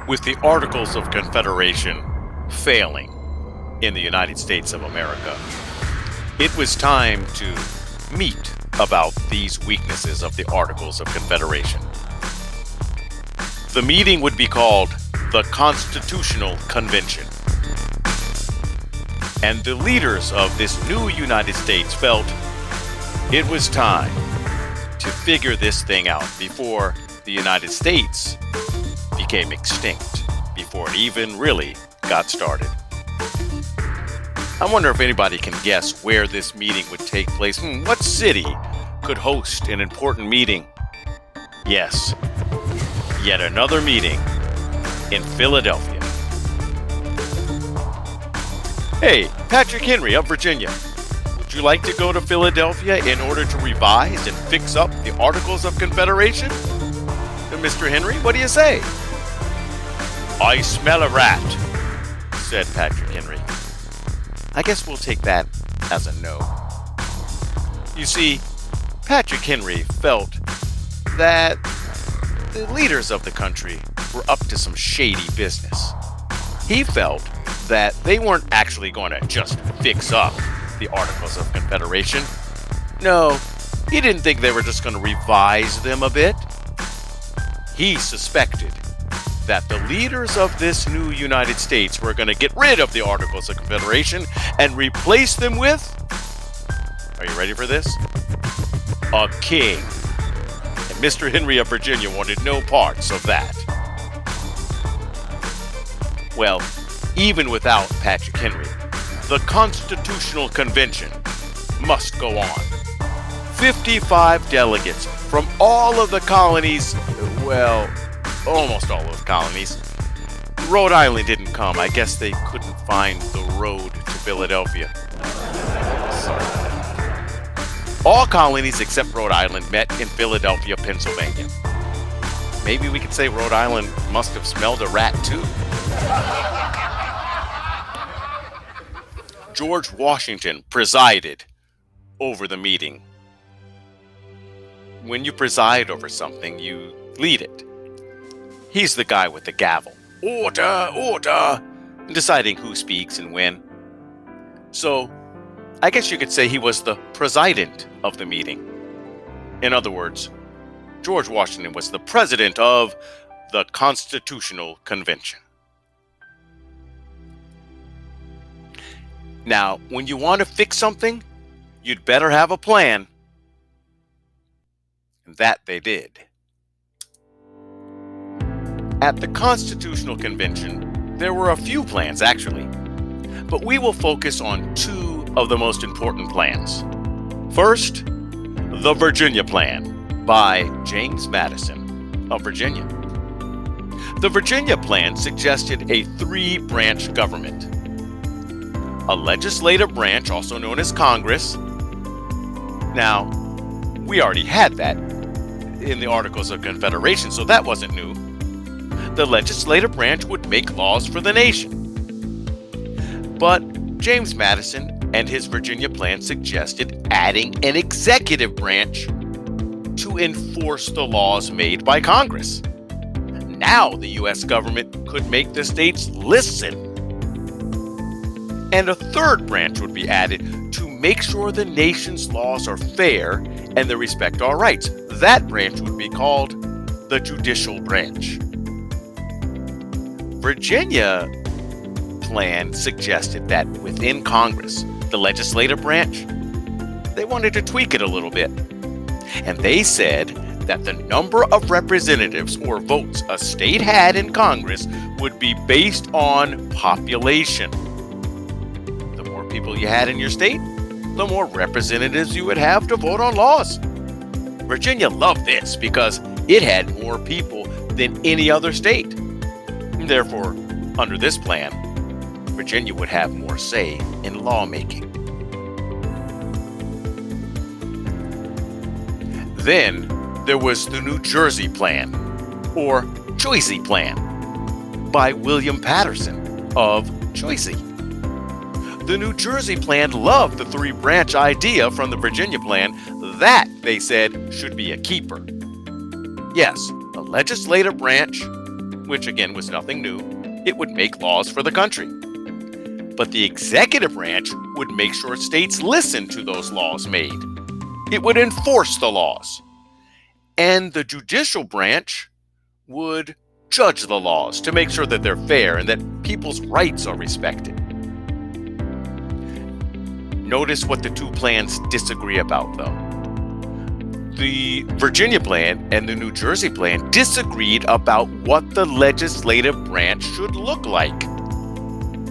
with the Articles of Confederation failing in the United States of America, it was time to meet about these weaknesses of the Articles of Confederation. The meeting would be called the Constitutional Convention. And the leaders of this new United States felt it was time to figure this thing out before the United States became extinct, before it even really got started. I wonder if anybody can guess where this meeting would take place. What city could host an important meeting? Yes, yet another meeting in Philadelphia. Hey, Patrick Henry of Virginia. Would you like to go to Philadelphia in order to revise and fix up the Articles of Confederation? Mr. Henry, what do you say? I smell a rat, said Patrick Henry. I guess we'll take that as a no. You see, Patrick Henry felt that the leaders of the country were up to some shady business. He felt that they weren't actually going to just fix up the Articles of Confederation. No, he didn't think they were just going to revise them a bit. He suspected that the leaders of this new United States were going to get rid of the Articles of Confederation and replace them with, are you ready for this? A king. And Mr. Henry of Virginia wanted no parts of that. Well, even without Patrick Henry, the Constitutional Convention must go on. 55 delegates from all of the colonies, well, almost all of the colonies. Rhode Island didn't come. I guess they couldn't find the road to Philadelphia. All colonies except Rhode Island met in Philadelphia, Pennsylvania. Maybe we could say Rhode Island must have smelled a rat too. George Washington presided over the meeting. When you preside over something, you lead it. He's the guy with the gavel. Order, order, deciding who speaks and when. So, I guess you could say he was the president of the meeting. In other words, George Washington was the president of the Constitutional Convention. Now, when you want to fix something, you'd better have a plan. And that they did. At the Constitutional Convention, there were a few plans, actually. But we will focus on two of the most important plans. First, the Virginia Plan by James Madison of Virginia. The Virginia Plan suggested a three-branch government. A legislative branch, also known as Congress. Now, we already had that in the Articles of Confederation, so that wasn't new. The legislative branch would make laws for the nation. But James Madison and his Virginia Plan suggested adding an executive branch to enforce the laws made by Congress. Now the U.S. government could make the states listen. And a third branch would be added to make sure the nation's laws are fair and they respect our rights. That branch would be called the judicial branch. Virginia plan suggested that within Congress, the legislative branch, they wanted to tweak it a little bit. And they said that the number of representatives or votes a state had in Congress would be based on population. The more people you had in your state, the more representatives you would have to vote on laws. Virginia loved this because it had more people than any other state. Therefore, under this plan, Virginia would have more say in lawmaking. Then there was the New Jersey Plan, or Choisey Plan, by William Patterson of Choisey. The New Jersey Plan loved the three-branch idea from the Virginia Plan. That, they said, should be a keeper. Yes, a legislative branch, which again was nothing new, it would make laws for the country. But the executive branch would make sure states listened to those laws made. It would enforce the laws. And the judicial branch would judge the laws to make sure that they're fair and that people's rights are respected. Notice what the two plans disagree about, though. The Virginia plan and the New Jersey plan disagreed about what the legislative branch should look like.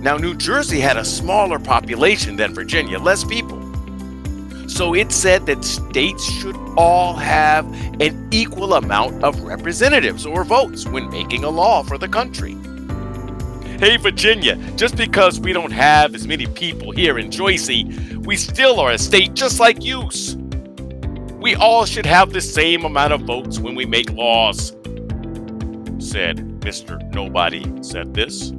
Now, New Jersey had a smaller population than Virginia, less people. So it said that states should all have an equal amount of representatives or votes when making a law for the country. Hey, Virginia, just because we don't have as many people here in Jersey, we still are a state just like you. We all should have the same amount of votes when we make laws, said Mr. Nobody Said This.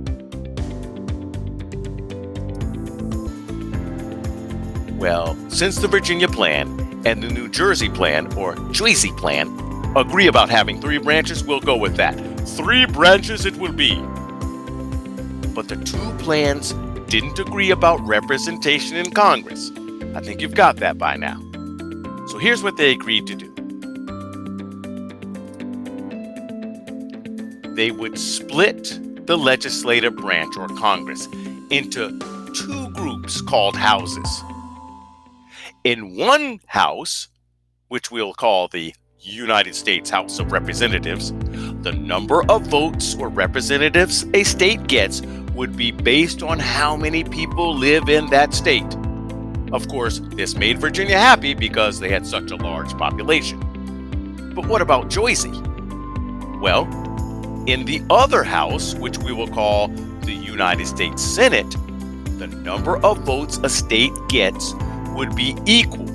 Well, since the Virginia plan and the New Jersey plan, or Jersey plan, agree about having 3 branches, we'll go with that. 3 branches it will be. But the two plans didn't agree about representation in Congress. I think you've got that by now. So here's what they agreed to do. They would split the legislative branch, or Congress, into 2 groups called houses. In one house, which we'll call the United States House of Representatives, the number of votes or representatives a state gets would be based on how many people live in that state. Of course, this made Virginia happy because they had such a large population. But what about Jersey? Well, in the other house, which we will call the United States Senate, the number of votes a state gets would be equal.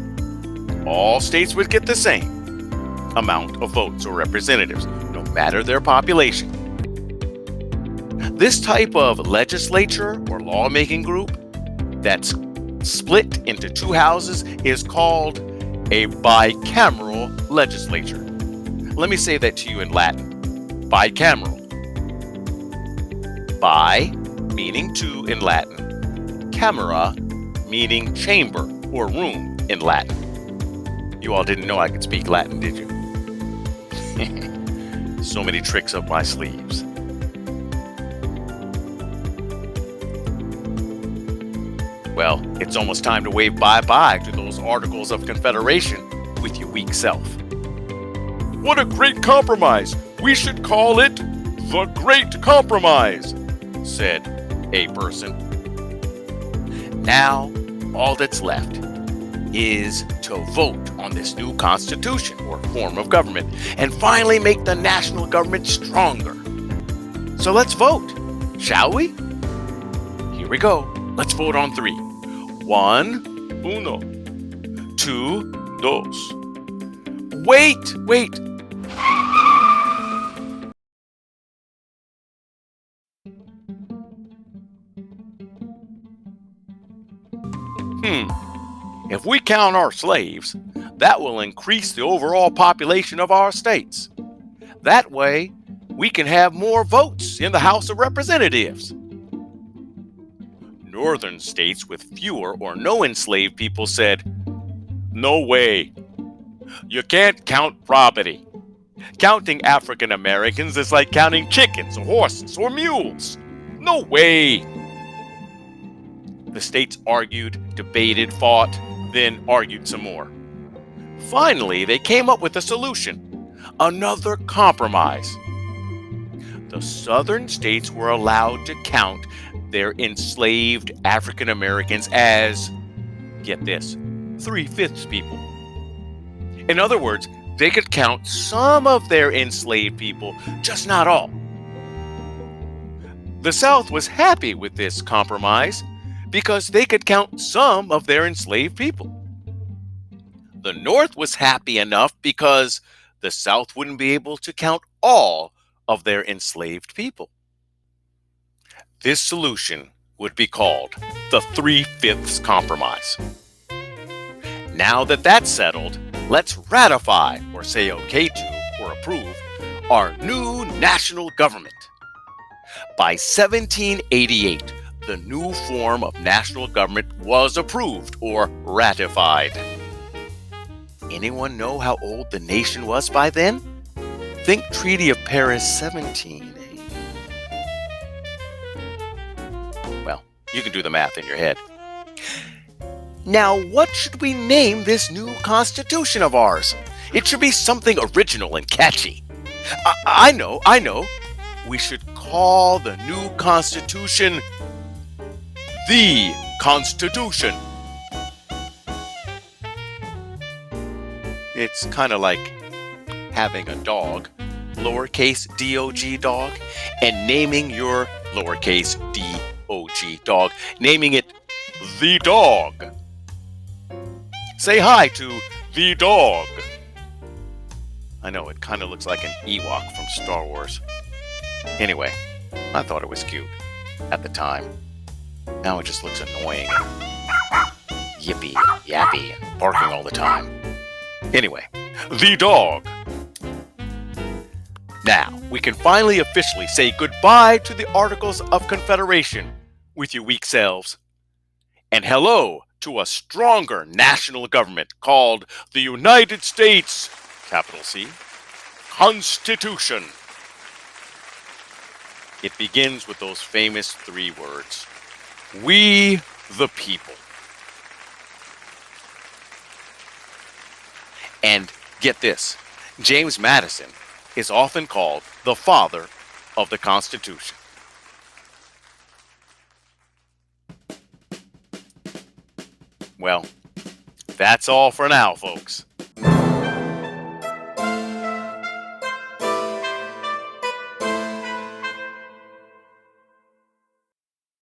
All states would get the same amount of votes or representatives, no matter their population. This type of legislature or lawmaking group that's split into 2 houses is called a bicameral legislature. Let me say that to you in Latin. Bicameral. Bi, meaning 2 in Latin. Camera, meaning chamber or room in Latin. You all didn't know I could speak Latin, did you? So many tricks up my sleeves. Well, it's almost time to wave bye-bye to those Articles of Confederation with your weak self. What a great compromise! We should call it the Great Compromise, said a person. Now, all that's left is to vote on this new constitution or form of government and finally make the national government stronger. So let's vote, shall we? Here we go. Let's vote on 3. 1, uno. 2, dos. Wait. If we count our slaves, that will increase the overall population of our states. That way, we can have more votes in the House of Representatives. Northern states with fewer or no enslaved people said, "No way. You can't count property. Counting African Americans is like counting chickens or horses or mules. No way." The states argued, debated, fought, then argued some more. Finally, they came up with a solution, another compromise. The southern states were allowed to count their enslaved African Americans as, get this, 3/5 people. In other words, they could count some of their enslaved people, just not all. The South was happy with this compromise because they could count some of their enslaved people. The North was happy enough because the South wouldn't be able to count all of their enslaved people. This solution would be called the 3/5 Compromise. Now that that's settled, let's ratify or say okay to or approve our new national government. By 1788, the new form of national government was approved or ratified. Anyone know how old the nation was by then? Think Treaty of Paris 1780. Well, you can do the math in your head. Now, what should we name this new Constitution of ours? It should be something original and catchy. I know. We should call the new Constitution the Constitution. It's kind of like having a dog, lowercase D-O-G dog, and naming your lowercase D-O-G dog, naming it the dog. Say hi to the dog. I know, it kind of looks like an Ewok from Star Wars. Anyway, I thought it was cute at the time. Now it just looks annoying. Yippee, yappy, barking all the time. Anyway, the dog. Now, we can finally officially say goodbye to the Articles of Confederation with you weak selves. And hello to a stronger national government called the United States, capital C, Constitution. It begins with those famous 3 words. We the people. And get this, James Madison is often called the father of the Constitution. Well, that's all for now, folks.